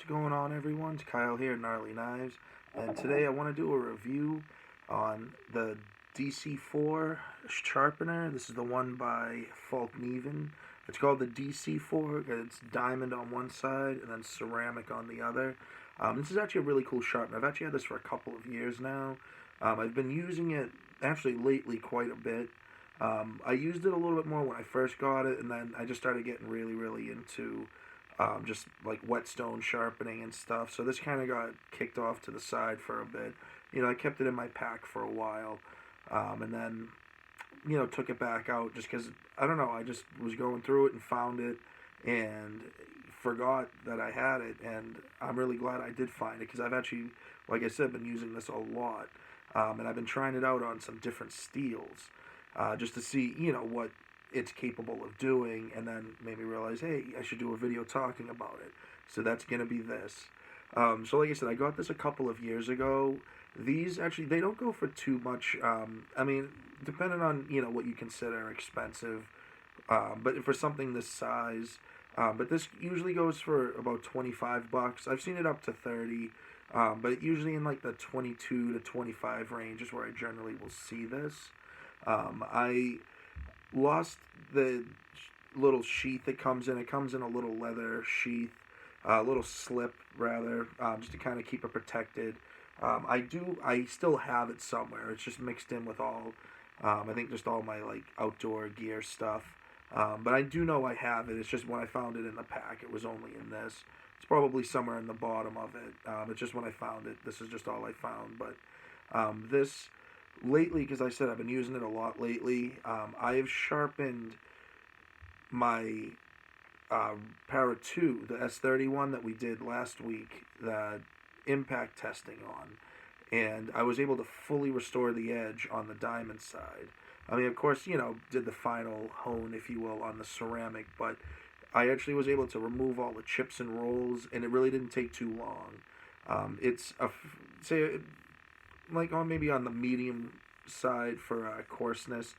going on, everyone? It's Kyle here, Gnarly Knives, and today I want to do a review on the dc4 sharpener. This is the one by Fallkniven. It's called the dc4. It's diamond on one side and then ceramic on the other. This is actually a really cool sharpener. I've actually had this for a couple of years now. I've been using it actually lately quite a bit. I used it a little bit more when I first got it, and then I just started getting really into just like whetstone sharpening and stuff. So this kind of got kicked off to the side for a bit. I kept it in my pack for a while, and then took it back out just because I don't know. I just was going through it and found it, and forgot that I had it. And I'm really glad I did find it because I've actually, like I said, been using this a lot, and I've been trying it out on some different steels, just to see what it's capable of doing, and then made me realize, hey, I should do a video talking about it. So that's gonna be this. So like I said, I got this a couple of years ago. These actually, they don't go for too much. I mean, depending on what you consider expensive, but for something this size, but this usually goes for about $25. I've seen it up to 30, but usually in like the 22 to 25 range is where I generally will see this. I lost the little sheath it comes in. It comes in a little leather sheath, a little slip rather, just to kind of keep it protected. I still have it somewhere. It's just mixed in with all, I think just all my like outdoor gear stuff. But I do know I have it. It's just when I found it in the pack, it was only in this. It's probably somewhere in the bottom of it. It's just when I found it, this is just all I found. But this lately, because I said I've been using it a lot lately, I have sharpened my Para 2, the S31 that we did last week, the impact testing on, and I was able to fully restore the edge on the diamond side. I mean, of course, did the final hone, if you will, on the ceramic, but I actually was able to remove all the chips and rolls, and it really didn't take too long. It's say like maybe on the medium side for coarseness.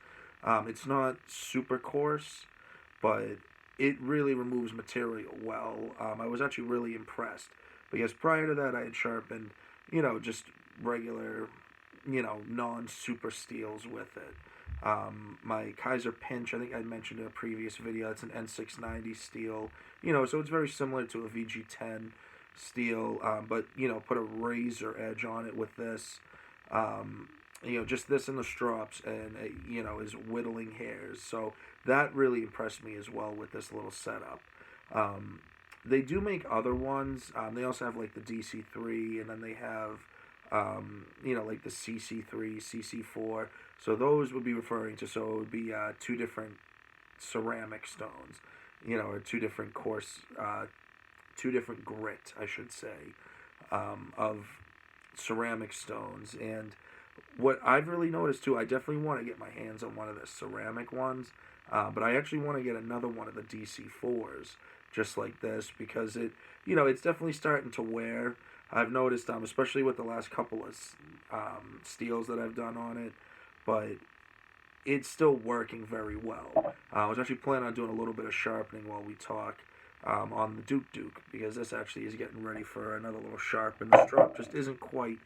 It's not super coarse, but it really removes material well. I was actually really impressed because prior to that I had sharpened, just regular, non-super steels with it. My Kaiser Pinch, I think I mentioned in a previous video, it's an N690 steel, so it's very similar to a VG10 steel, but, put a razor edge on it with this. Just this in the strops, and it, is whittling hairs. So that really impressed me as well with this little setup. They do make other ones. They also have like the DC3, and then they have, like the CC3, CC4. So those would be referring to, so it would be two different ceramic stones, or two different coarse, two different grit, I should say, of ceramic stones. And what I've really noticed too, I definitely want to get my hands on one of the ceramic ones, but I actually want to get another one of the DC4s just like this, because it's definitely starting to wear. I've noticed, especially with the last couple of steels that I've done on it, but it's still working very well. I was actually planning on doing a little bit of sharpening while we talk, on the Duke, because this actually is getting ready for another little sharpen. The strop just isn't quite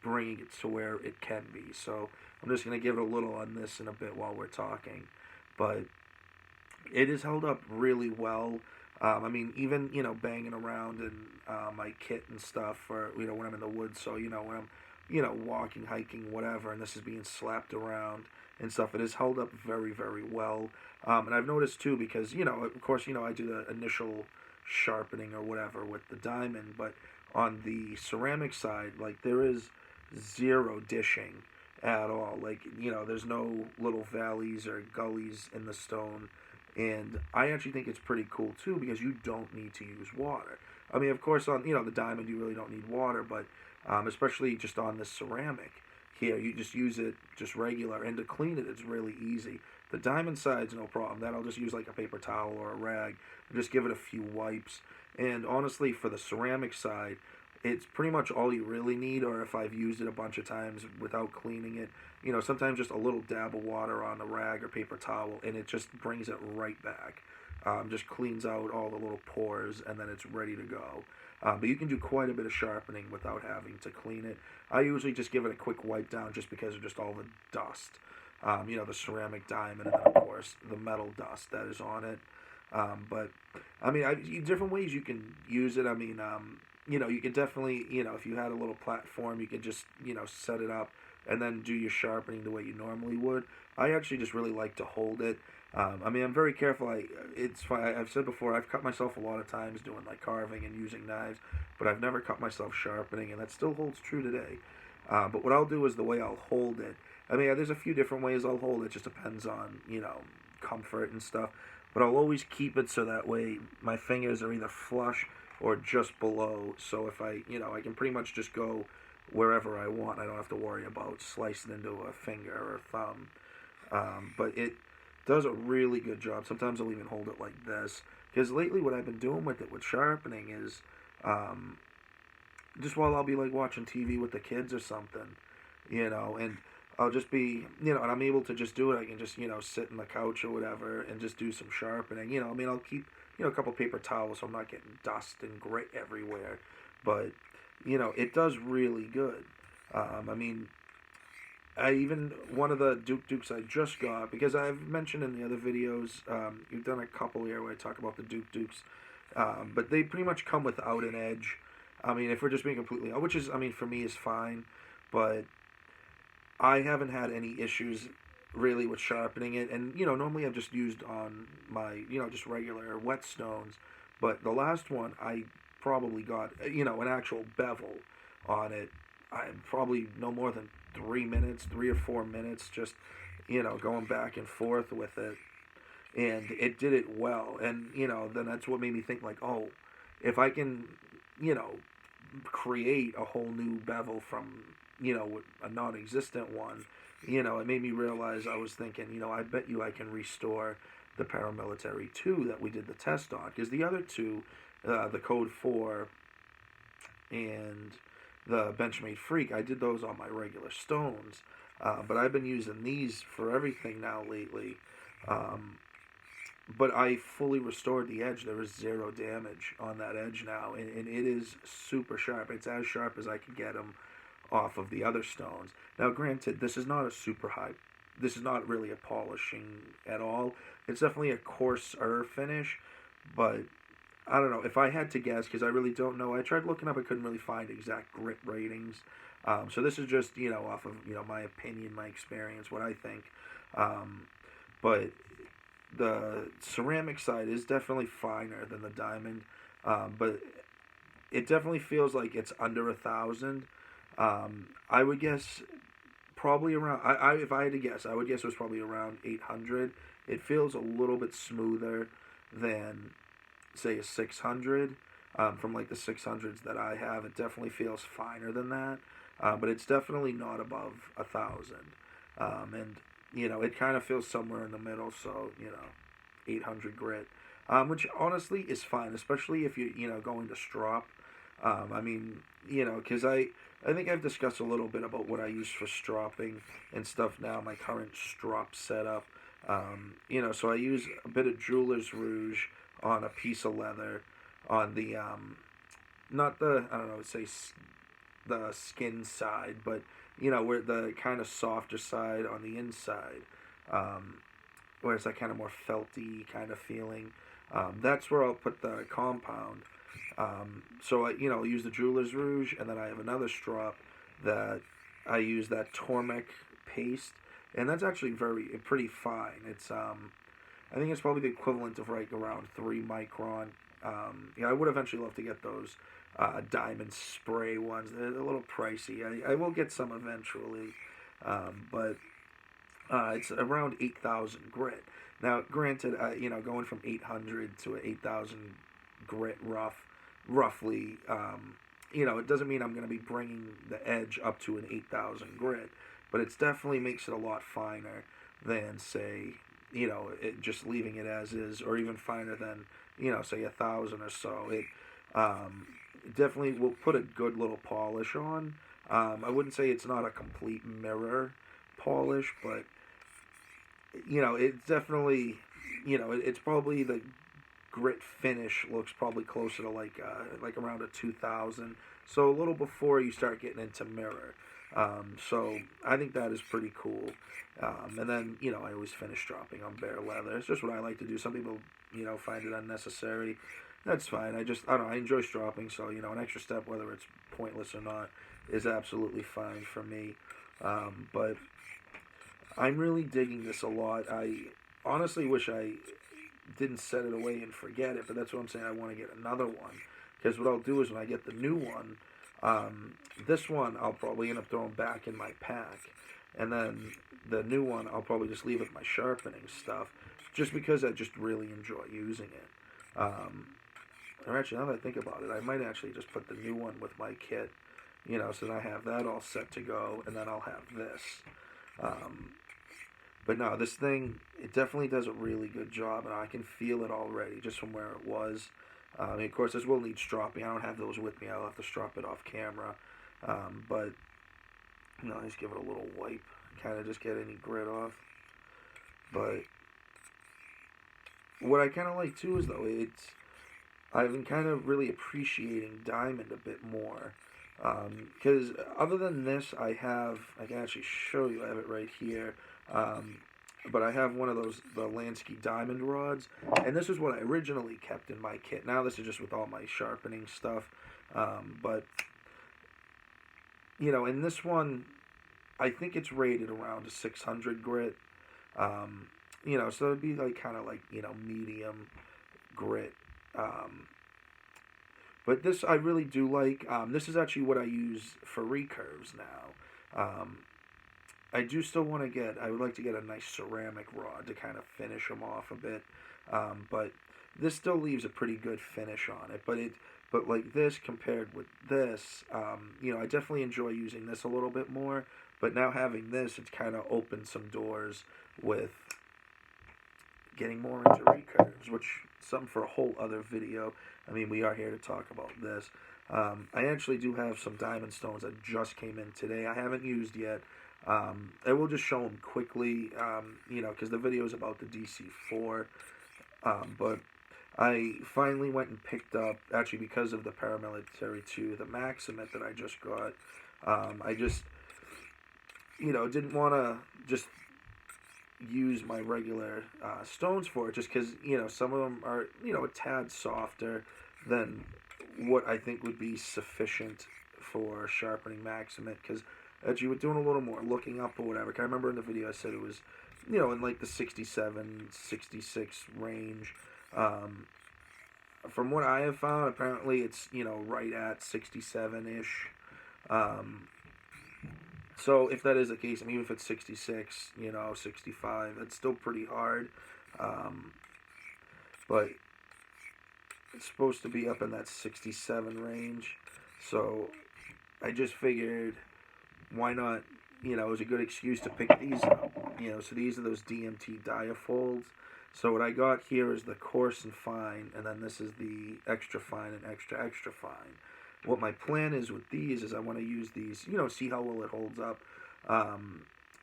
bringing it to where it can be, so I'm just going to give it a little on this in a bit while we're talking. But it has held up really well. I mean, even banging around in my kit and stuff for when I'm in the woods, so when I'm walking, hiking, whatever, and this is being slapped around and stuff, it has held up very well. And I've noticed too, because of course I do the initial sharpening or whatever with the diamond, but on the ceramic side, like, there is zero dishing at all. Like, there's no little valleys or gullies in the stone. And I actually think it's pretty cool too, because you don't need to use water. I mean, of course, on the diamond you really don't need water, but especially just on this ceramic here, you just use it just regular, and to clean it, it's really easy. The diamond side's no problem. That I'll just use like a paper towel or a rag and just give it a few wipes. And honestly, for the ceramic side, it's pretty much all you really need, or if I've used it a bunch of times without cleaning it, sometimes just a little dab of water on a rag or paper towel, and it just brings it right back. Just cleans out all the little pores, and then it's ready to go. But you can do quite a bit of sharpening without having to clean it. I usually just give it a quick wipe down just because of just all the dust. The ceramic diamond, and then of course the metal dust that is on it. But I mean, different ways you can use it. I mean, you can definitely, if you had a little platform, you could just, set it up and then do your sharpening the way you normally would. I actually just really like to hold it. I mean, I'm very careful. It's fine. I've said before, I've cut myself a lot of times doing like carving and using knives, but I've never cut myself sharpening, and that still holds true today. But what I'll do is the way I'll hold it. I mean, there's a few different ways I'll hold it. Just depends on, comfort and stuff. But I'll always keep it so that way my fingers are either flush or just below. So if I can pretty much just go wherever I want. I don't have to worry about slicing into a finger or a thumb. But it does a really good job. Sometimes I'll even hold it like this. Because lately what I've been doing with it, with sharpening, is just while I'll be like watching TV with the kids or something, and I'll just be, and I'm able to just do it. I can just, sit in the couch or whatever and just do some sharpening. I mean, I'll keep, a couple paper towels so I'm not getting dust and grit everywhere. But, it does really good. I mean, one of the Dukes I just got, because I've mentioned in the other videos, you've done a couple here where I talk about the Dukes, but they pretty much come without an edge. I mean, if we're just being completely, which is, I mean, for me is fine, but I haven't had any issues really with sharpening it. And, normally I've just used on my, just regular whetstones. But the last one, I probably got, an actual bevel on it. I probably no more than 3 or 4 minutes, just, going back and forth with it. And it did it well. And, then that's what made me think, like, oh, if I can, create a whole new bevel from, a non-existent one, it made me realize, I was thinking, I bet you I can restore the paramilitary 2 that we did the test on. Because the other two, the Code 4 and the Benchmade Freak, I did those on my regular stones. But I've been using these for everything now lately. But I fully restored the edge. There is 0 damage on that edge now, and it is super sharp. It's as sharp as I could get them off of the other stones. Now, granted, this is not a super high. This is not really a polishing at all. It's definitely a coarser finish, but I don't know. If I had to guess, because I really don't know, I tried looking up. I couldn't really find exact grit ratings. So this is just, off of, my opinion, my experience, what I think. But the ceramic side is definitely finer than the diamond, but it definitely feels like it's under 1,000. I would guess probably around. If I had to guess, I would guess it was probably around 800. It feels a little bit smoother than, say, a 600. From like the 600s that I have, it definitely feels finer than that. But it's definitely not above 1,000. And it kind of feels somewhere in the middle, so, 800 grit. Which honestly is fine, especially if you're, going to strop. I mean, because I think I've discussed a little bit about what I use for stropping and stuff now, my current strop setup. So I use a bit of jeweler's rouge on a piece of leather on the, not the, I don't know, say the skin side, but where the kind of softer side on the inside, where it's that kind of more felty kind of feeling. That's where I'll put the compound. So I'll use the jeweler's rouge, and then I have another strop that I use that Tormek paste, and that's actually pretty fine. It's I think it's probably the equivalent of like around 3 micron. I would eventually love to get those diamond spray ones. They're a little pricey. I will get some eventually, but it's around 8,000 grit. Now, granted, going from 800 to 8,000 grit roughly, it doesn't mean I'm going to be bringing the edge up to an 8,000 grit, but it definitely makes it a lot finer than, say, just leaving it as is, or even finer than, say 1,000 or so. It definitely will put a good little polish on. I wouldn't say it's not a complete mirror polish, but it's definitely, it's probably the grit finish looks probably closer to like around a 2000. So a little before you start getting into mirror. So I think that is pretty cool. And then, I always finish dropping on bare leather. It's just what I like to do. Some people, find it unnecessary. That's fine. I don't know, I enjoy stropping, so, an extra step, whether it's pointless or not, is absolutely fine for me. But I'm really digging this a lot. I honestly wish I didn't set it away and forget it, but that's what I'm saying. I want to get another one. Because what I'll do is when I get the new one, this one I'll probably end up throwing back in my pack. And then the new one I'll probably just leave with my sharpening stuff, just because I just really enjoy using it. Or actually, now that I think about it, I might actually just put the new one with my kit, so that I have that all set to go, and then I'll have this. But no, this thing, it definitely does a really good job, and I can feel it already just from where it was. Of course, this will need stropping. I don't have those with me. I'll have to strop it off camera. But, just give it a little wipe, kind of just get any grit off. But what I kind of like, too, is, though, I've been kind of really appreciating diamond a bit more. Because other than this, I can actually show you, I have it right here. But I have one of the Lansky diamond rods, and this is what I originally kept in my kit. Now this is just with all my sharpening stuff. But, in this one, I think it's rated around a 600 grit. So it'd be kind of like, medium grit. But this I really do like. This is actually what I use for recurves now. I do still want to I would like to get a nice ceramic rod to kind of finish them off a bit. But this still leaves a pretty good finish on it. But like this compared with this, I definitely enjoy using this a little bit more. But now having this, it's kind of opened some doors with getting more into recurves, which is something for a whole other video. I mean, we are here to talk about this. I actually do have some diamond stones that just came in today. I haven't used yet. I will just show them quickly, because the video is about the DC4. But I finally went and picked up, actually because of the paramilitary 2, the Maximate that I just got. I just, didn't want to just use my regular stones for it, just because, some of them are, a tad softer than what I think would be sufficient for sharpening Maximate, because actually we're doing a little more looking up or whatever. I remember in the video I said it was, in like the 67, 66 range. From what I have found, apparently it's, right at 67-ish. So if that is the case, even if it's 66, 65, it's still pretty hard. But it's supposed to be up in that 67 range. So I just figured, why not, it was a good excuse to pick these up. So these are those DMT diafolds. So what I got here is the coarse and fine, and then this is the extra fine and extra, extra fine. What my plan is with these is I want to use these, see how well it holds up,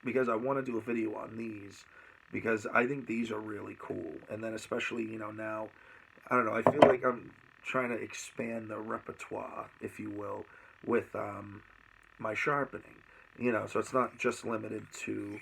because I want to do a video on these, because I think these are really cool. And then especially, now, I don't know, I feel like I'm trying to expand the repertoire, if you will, with my sharpening. So it's not just limited to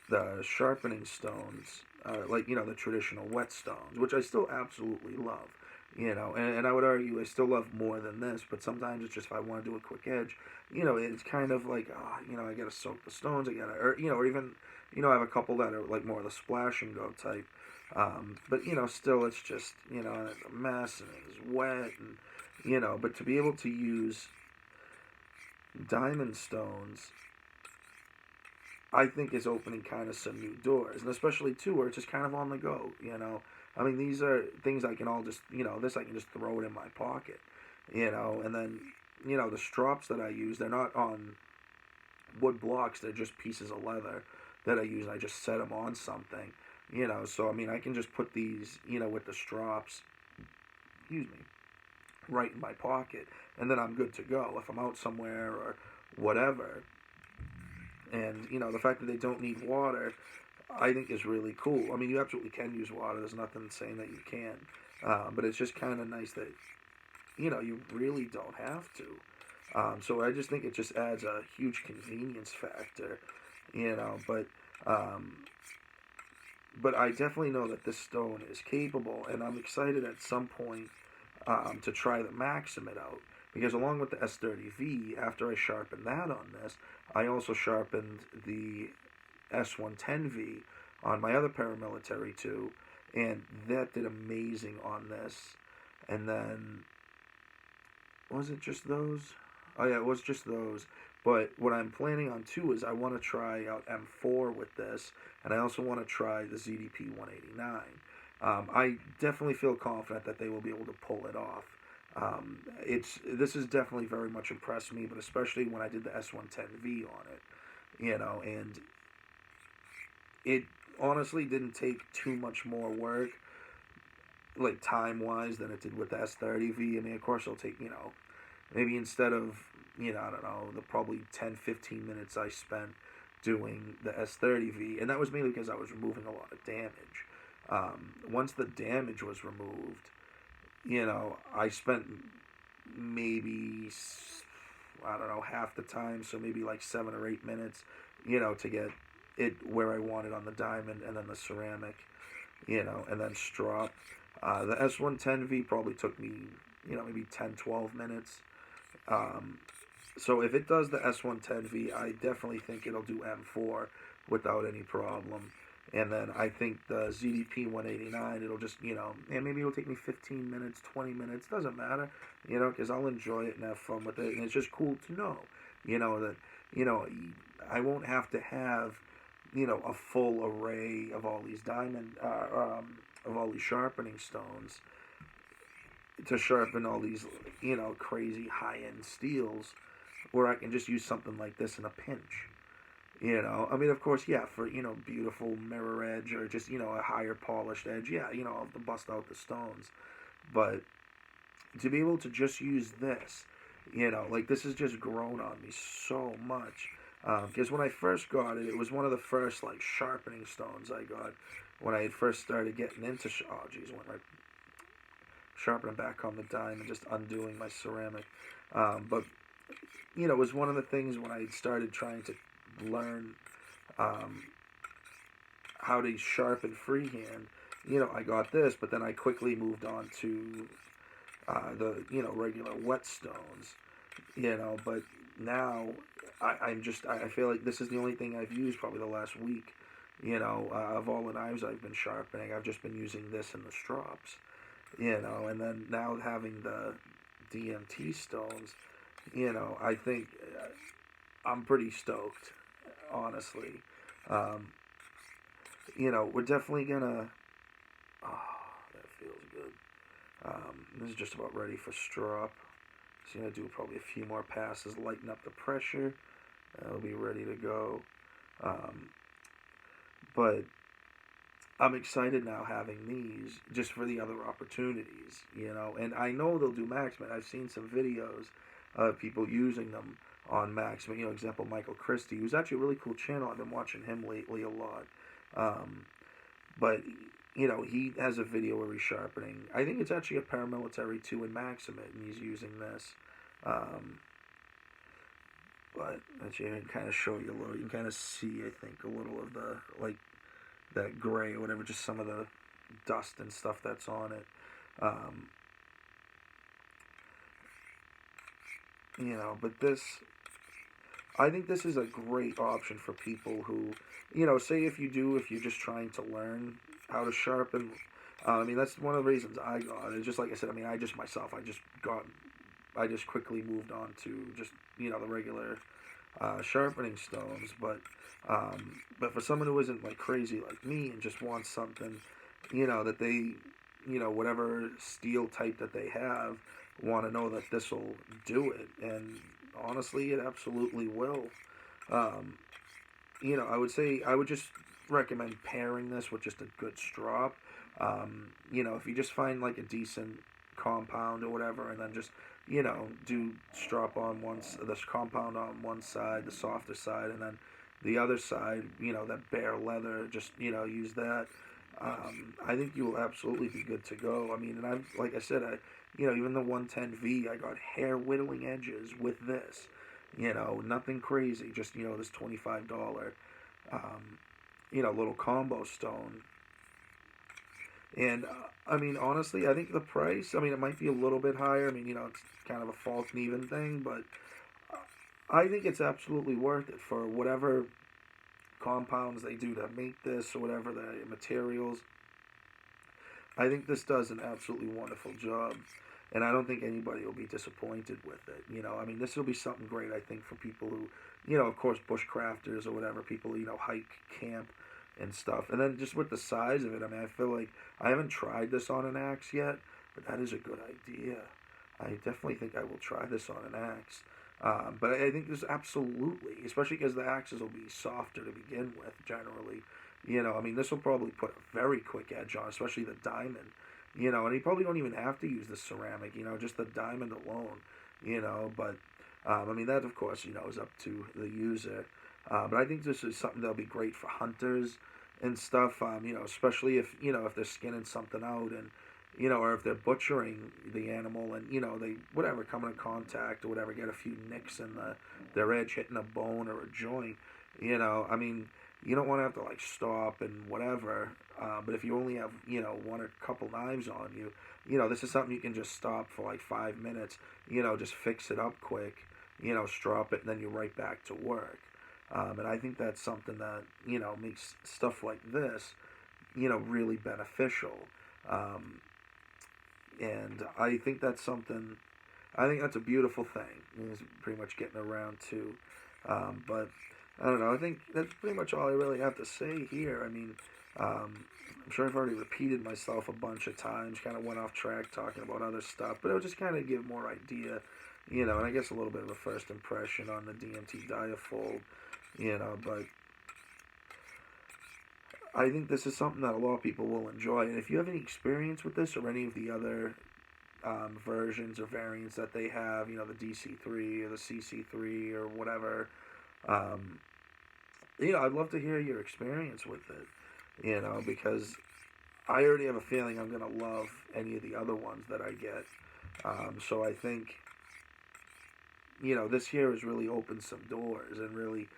the sharpening stones, the traditional whetstones, which I still absolutely love. And I would argue I still love more than this, but sometimes it's just if I want to do a quick edge, it's kind of like, I gotta soak the stones, or even, I have a couple that are like more of the splash and go type, but, still it's just, and it's a mess, and it's wet, and, but to be able to use diamond stones, I think is opening kind of some new doors, and especially too where it's just kind of on the go. I mean, these are things I can all just, this I can just throw it in my pocket, and then, the strops that I use, they're not on wood blocks, they're just pieces of leather that I use, and I just set them on something, so I mean, I can just put these, with the strops, right in my pocket, and then I'm good to go if I'm out somewhere or whatever. And, the fact that they don't need water, I think is really cool. I mean, you absolutely can use water. There's nothing saying that you can. But it's just kind of nice that, you really don't have to. So I just think it just adds a huge convenience factor, um, but I definitely know that this stone is capable, and I'm excited at some point to try the Maximate out. Because along with the S30V, after I sharpened that on this, I also sharpened the S110V on my other paramilitary too, and that did amazing on this. And then, was it just those? Oh yeah, it was just those. But what I'm planning on too is I want to try out M4 with this, and I also want to try the ZDP 189. I definitely feel confident that they will be able to pull it off. This has definitely very much impressed me, but especially when I did the S110V on it, and it honestly didn't take too much more work, like time wise, than it did with the S30V. I mean, of course, it'll take maybe instead of I don't know, the probably 10-15 minutes I spent doing the S30V, and that was mainly because I was removing a lot of damage. Once the damage was removed, I spent maybe, I don't know, half the time, so maybe like 7 or 8 minutes, to get it where I wanted on the diamond and then the ceramic, and then strop. The S110V probably took me, maybe 10-12 minutes. So if it does the S110V, I definitely think it'll do M4 without any problem. And then I think the ZDP 189, it'll just, and maybe it'll take me 15 minutes, 20 minutes, doesn't matter, because I'll enjoy it and have fun with it. And it's just cool to know, that, I won't have to have, a full array of all these of all these sharpening stones to sharpen all these, crazy high-end steels, where I can just use something like this in a pinch. I mean, of course, yeah, for, beautiful mirror edge or just, a higher polished edge, yeah, I'll have to bust out the stones. But to be able to just use this, like this has just grown on me so much. Because when I first got it, it was one of the first, like, sharpening stones I got when I had first started getting into, oh, geez, when I sharpening back on the dime and just undoing my ceramic. But, it was one of the things when I started trying to learn how to sharpen freehand. I got this, but then I quickly moved on to the regular whetstones. But now I feel like this is the only thing I've used probably the last week. Of all the knives I've been sharpening, I've just been using this and the strops. And then now having the DMT stones, I think I'm pretty stoked, honestly. We're definitely gonna. Oh, that feels good. This is just about ready for strop. So I'm gonna do probably a few more passes, lighten up the pressure. It'll be ready to go. But I'm excited now having these just for the other opportunities, and I know they'll do Maximate. I've seen some videos of people using them on Maximate. Example, Michael Christie, who's actually a really cool channel. I've been watching him lately a lot. But, he has a video where he's sharpening. I think it's actually a paramilitary too in Maximate, and he's using this. But actually, I can kind of show you a little. You can kind of see, I think, a little of the, like, that gray or whatever, just some of the dust and stuff that's on it. But this, I think this is a great option for people who, say if you're just trying to learn how to sharpen. I mean, that's one of the reasons I got it. Just like I said, I mean, I just quickly moved on to just, the regular sharpening stones. But for someone who isn't like crazy like me and just wants something, that they, whatever steel type that they have, want to know that this will do it. And honestly, it absolutely will. I would just recommend pairing this with just a good strop. If you just find like a decent compound or whatever, and then just, do strop on this compound on one side, the softer side, and then the other side, that bare leather, just, use that. I think you will absolutely be good to go. I mean, and I'm like I said, even the 110V, I got hair whittling edges with this. Nothing crazy. Just this $25, little combo stone. And I mean, honestly, I think the price. I mean, it might be a little bit higher. I mean, it's kind of a Fallkniven thing, but I think it's absolutely worth it for whatever compounds they do to make this or whatever the materials. I think this does an absolutely wonderful job, and I don't think anybody will be disappointed with it. I mean, this will be something great. I think for people who, of course, bushcrafters or whatever, people hike, camp, and stuff. And then just with the size of it, I mean, I feel like I haven't tried this on an axe yet, but that is a good idea. I definitely think I will try this on an axe. But I think there's absolutely, especially because the axes will be softer to begin with, generally. I mean, this will probably put a very quick edge on, especially the diamond. And you probably don't even have to use the ceramic, just the diamond alone, But, I mean, that, of course, is up to the user. But I think this is something that'll be great for hunters and stuff, especially if they're skinning something out and, or if they're butchering the animal and, they, whatever, come in contact or whatever, get a few nicks in their edge hitting a bone or a joint, I mean, you don't want to have to, like, stop and whatever, but if you only have, one or couple knives on you, this is something you can just stop for, like, 5 minutes, just fix it up quick, strop it, and then you're right back to work. And I think that's something that, makes stuff like this, really beneficial. And I think that's something, I think that's a beautiful thing. It's pretty much getting around to. But I don't know. I think that's pretty much all I really have to say here. I mean, I'm sure I've already repeated myself a bunch of times, kind of went off track talking about other stuff, but it'll just kind of give more idea, and I guess a little bit of a first impression on the DMT diafold, but I think this is something that a lot of people will enjoy. And if you have any experience with this or any of the other versions or variants that they have, the DC3 or the CC3 or whatever, I'd love to hear your experience with it, because I already have a feeling I'm going to love any of the other ones that I get. So I think, this here has really opened some doors and really,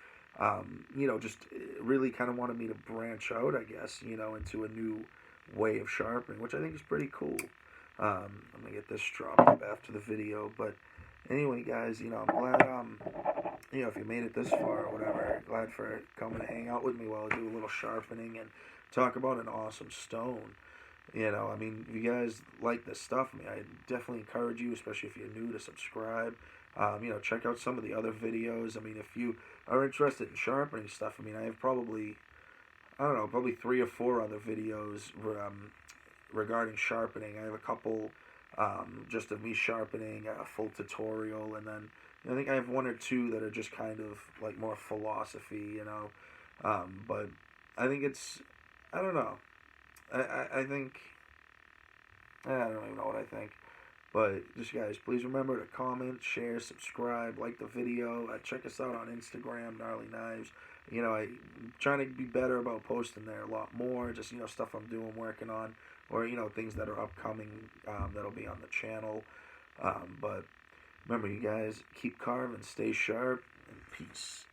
just really kind of wanted me to branch out, I guess, into a new way of sharpening, which I think is pretty cool. I'm going to get this dropped up after the video, but anyway, guys, I'm glad, if you made it this far or whatever, glad for coming to hang out with me while I do a little sharpening and talk about an awesome stone. I mean, if you guys like this stuff, I mean, I definitely encourage you, especially if you're new, to subscribe. Check out some of the other videos. I mean, if you are interested in sharpening stuff, I mean, I have probably 3 or 4 other videos regarding sharpening. I have a couple just of me sharpening, a full tutorial, and then I think I have 1 or 2 that are just kind of like more philosophy, but I think it's, I don't know. I think, I don't even know what I think. But just, guys, please remember to comment, share, subscribe, like the video. Check us out on Instagram, Gnarly Knives. I'm trying to be better about posting there a lot more. Just, stuff I'm doing, working on. Or, things that are upcoming that'll be on the channel. But remember, you guys, keep carving, stay sharp, and peace.